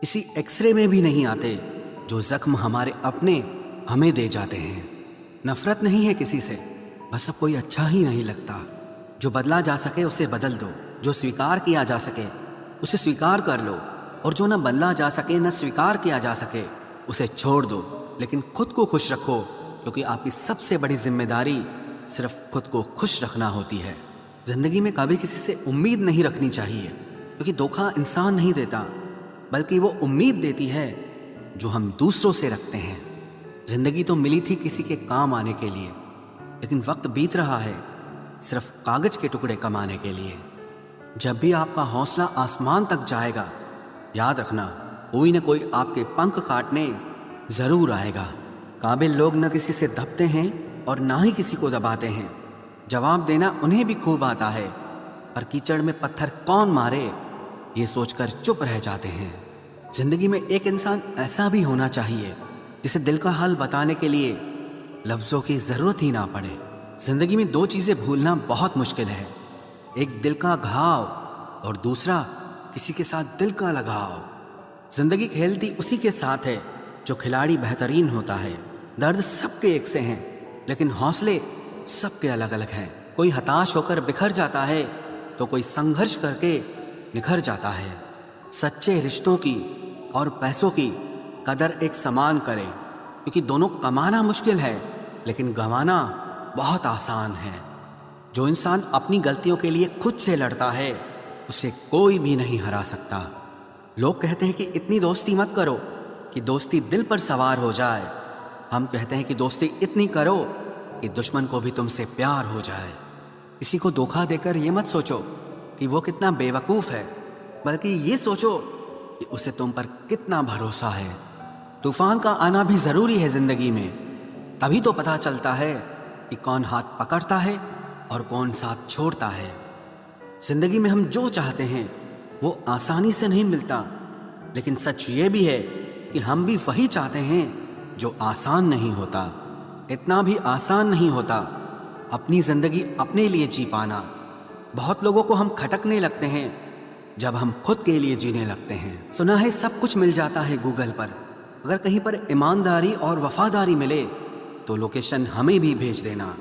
किसी एक्सरे में भी नहीं आते जो जख्म हमारे अपने हमें दे जाते हैं। नफरत नहीं है किसी से, बस अब कोई अच्छा ही नहीं लगता। जो बदला जा सके उसे बदल दो, जो स्वीकार किया जा सके उसे स्वीकार कर लो, और जो न बदला जा सके न स्वीकार किया जा सके उसे छोड़ दो। लेकिन खुद को खुश रखो, क्योंकि आपकी सबसे बड़ी जिम्मेदारी सिर्फ खुद को खुश रखना होती है। जिंदगी में कभी किसी से उम्मीद नहीं रखनी चाहिए, क्योंकि धोखा इंसान नहीं देता, बल्कि वो उम्मीद देती है जो हम दूसरों से रखते हैं। जिंदगी तो मिली थी किसी के काम आने के लिए, लेकिन वक्त बीत रहा है सिर्फ कागज के टुकड़े कमाने के लिए। जब भी आपका हौसला आसमान तक जाएगा, याद रखना कोई न कोई आपके पंख काटने जरूर आएगा। काबिल लोग न किसी से दबते हैं और ना ही किसी को दबाते हैं। जवाब देना उन्हें भी खूब आता है, पर कीचड़ में पत्थर कौन मारे ये सोचकर चुप रह जाते हैं। जिंदगी में एक इंसान ऐसा भी होना चाहिए जिसे दिल का हाल बताने के लिए लफ्जों की जरूरत ही ना पड़े। जिंदगी में दो चीजें भूलना बहुत मुश्किल है, एक दिल का घाव और दूसरा किसी के साथ दिल का लगाव। जिंदगी खेलती उसी के साथ है जो खिलाड़ी बेहतरीन होता है। दर्द सबके एक से हैं, लेकिन हौसले सबके अलग अलग हैं। कोई हताश होकर बिखर जाता है तो कोई संघर्ष करके निखर जाता है। सच्चे रिश्तों की और पैसों की कदर एक समान करें, क्योंकि दोनों कमाना मुश्किल है लेकिन गंवाना बहुत आसान है। जो इंसान अपनी गलतियों के लिए खुद से लड़ता है उसे कोई भी नहीं हरा सकता। लोग कहते हैं कि इतनी दोस्ती मत करो कि दोस्ती दिल पर सवार हो जाए। हम कहते हैं कि दोस्ती इतनी करो कि दुश्मन को भी तुमसे प्यार हो जाए। किसी को धोखा देकर ये मत सोचो कि वो कितना बेवकूफ़ है, बल्कि ये सोचो कि उसे तुम पर कितना भरोसा है। तूफान का आना भी ज़रूरी है ज़िंदगी में, तभी तो पता चलता है कि कौन हाथ पकड़ता है और कौन साथ छोड़ता है। ज़िंदगी में हम जो चाहते हैं वो आसानी से नहीं मिलता, लेकिन सच ये भी है कि हम भी वही चाहते हैं जो आसान नहीं होता। इतना भी आसान नहीं होता अपनी ज़िंदगी अपने लिए जी पाना। बहुत लोगों को हम खटकने लगते हैं जब हम खुद के लिए जीने लगते हैं। सुना है सब कुछ मिल जाता है गूगल पर, अगर कहीं पर ईमानदारी और वफादारी मिले तो लोकेशन हमें भी भेज देना।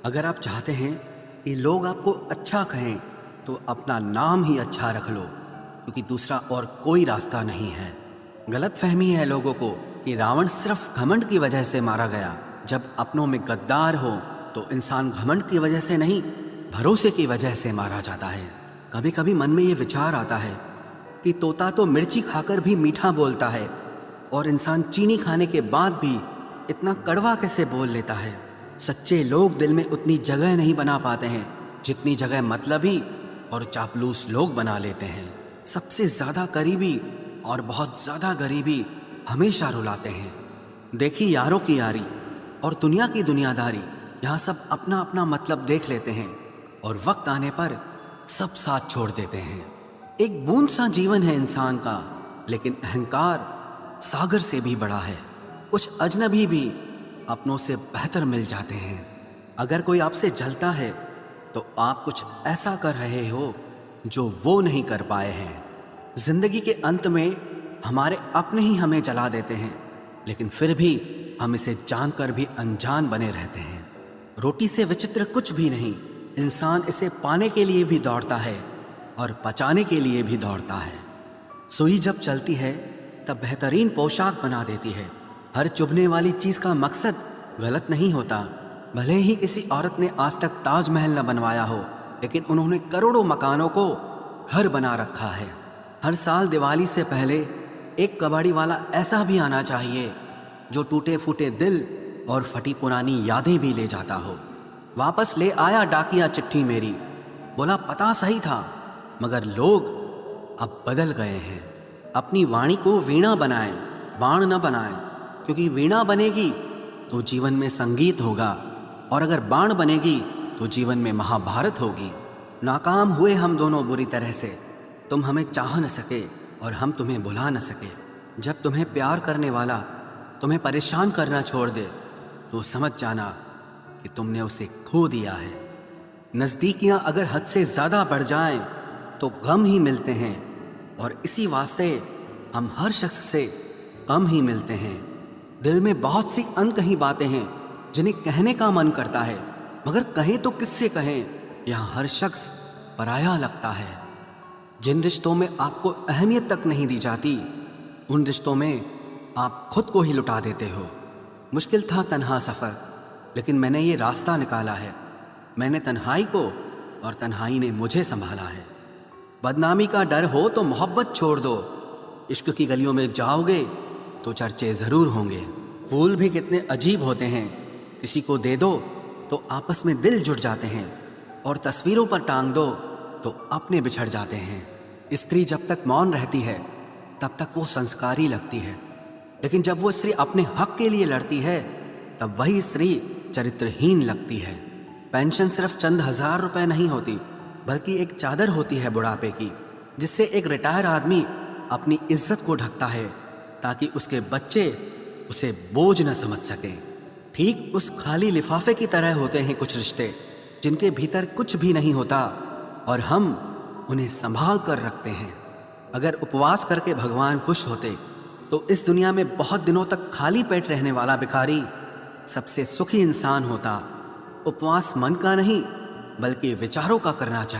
अगर आप चाहते हैं कि लोग आपको अच्छा कहें तो अपना नाम ही अच्छा रख लो, क्योंकि दूसरा और कोई रास्ता नहीं है। गलत फहमी है लोगों को कि रावण सिर्फ घमंड की वजह से मारा गया। जब अपनों में गद्दार हो तो इंसान घमंड की वजह से नहीं, भरोसे की वजह से मारा जाता है। कभी कभी मन में ये विचार आता है कि तोता तो मिर्ची खाकर भी मीठा बोलता है, और इंसान चीनी खाने के बाद भी इतना कड़वा कैसे बोल लेता है। सच्चे लोग दिल में उतनी जगह नहीं बना पाते हैं जितनी जगह मतलबी और चापलूस लोग बना लेते हैं। सबसे ज़्यादा करीबी और बहुत ज़्यादा गरीबी हमेशा रुलाते हैं। देखी यारों की यारी और दुनिया की दुनियादारी, यहाँ सब अपना अपना मतलब देख लेते हैं और वक्त आने पर सब साथ छोड़ देते हैं। एक बूंद सा जीवन है इंसान का, लेकिन अहंकार सागर से भी बड़ा है। कुछ अजनबी भी अपनों से बेहतर मिल जाते हैं। अगर कोई आपसे जलता है तो आप कुछ ऐसा कर रहे हो जो वो नहीं कर पाए हैं। जिंदगी के अंत में हमारे अपने ही हमें जला देते हैं, लेकिन फिर भी हम इसे जानकर भी अनजान बने रहते हैं। रोटी से विचित्र कुछ भी नहीं, इंसान इसे पाने के लिए भी दौड़ता है और पचाने के लिए भी दौड़ता है। सुई जब चलती है तब बेहतरीन पोशाक बना देती है। हर चुभने वाली चीज़ का मकसद गलत नहीं होता। भले ही किसी औरत ने आज तक ताजमहल न बनवाया हो, लेकिन उन्होंने करोड़ों मकानों को घर बना रखा है। हर साल दिवाली से पहले एक कबाड़ी वाला ऐसा भी आना चाहिए जो टूटे फूटे दिल और फटी पुरानी यादें भी ले जाता हो। वापस ले आया डाकिया चिट्ठी मेरी, बोला पता सही था मगर लोग अब बदल गए हैं। अपनी वाणी को वीणा बनाएं, बाण न बनाएं, क्योंकि वीणा बनेगी तो जीवन में संगीत होगा, और अगर बाण बनेगी तो जीवन में महाभारत होगी। नाकाम हुए हम दोनों बुरी तरह से, तुम हमें चाह न सके और हम तुम्हें भुला न सके। जब तुम्हें प्यार करने वाला तुम्हें परेशान करना छोड़ दे तो समझ जाना कि तुमने उसे खो दिया है। नज़दीकियां अगर हद से ज़्यादा बढ़ जाएं तो गम ही मिलते हैं, और इसी वास्ते हम हर शख्स से कम ही मिलते हैं। दिल में बहुत सी अनकही बातें हैं जिन्हें कहने का मन करता है, मगर कहें तो किससे कहें, यहाँ हर शख्स पराया लगता है। जिन रिश्तों में आपको अहमियत तक नहीं दी जाती, उन रिश्तों में आप खुद को ही लुटा देते हो। मुश्किल था तन्हा सफ़र, लेकिन मैंने ये रास्ता निकाला है। मैंने तन्हाई को और तन्हाई ने मुझे संभाला है। बदनामी का डर हो तो मोहब्बत छोड़ दो। इश्क की गलियों में जाओगे तो चर्चे ज़रूर होंगे। फूल भी कितने अजीब होते हैं, किसी को दे दो तो आपस में दिल जुड़ जाते हैं, और तस्वीरों पर टांग दो तो अपने बिछड़ जाते हैं। स्त्री जब तक मौन रहती है तब तक वो संस्कारी लगती है, लेकिन जब वो स्त्री अपने हक के लिए लड़ती है तब वही स्त्री चरित्रहीन लगती है। पेंशन सिर्फ चंद हजार रुपए नहीं होती, बल्कि एक चादर होती है बुढ़ापे की, जिससे एक रिटायर आदमी अपनी इज्जत को ढकता है ताकि उसके बच्चे उसे बोझ न समझ सकें। ठीक उस खाली लिफाफे की तरह होते हैं कुछ रिश्ते जिनके भीतर कुछ भी नहीं होता और हम उन्हें संभाल कर रखते हैं। अगर उपवास करके भगवान खुश होते तो इस दुनिया में बहुत दिनों तक खाली पेट रहने वाला भिखारी सबसे सुखी इंसान होता। उपवास मन का नहीं बल्कि विचारों का करना चाहिए।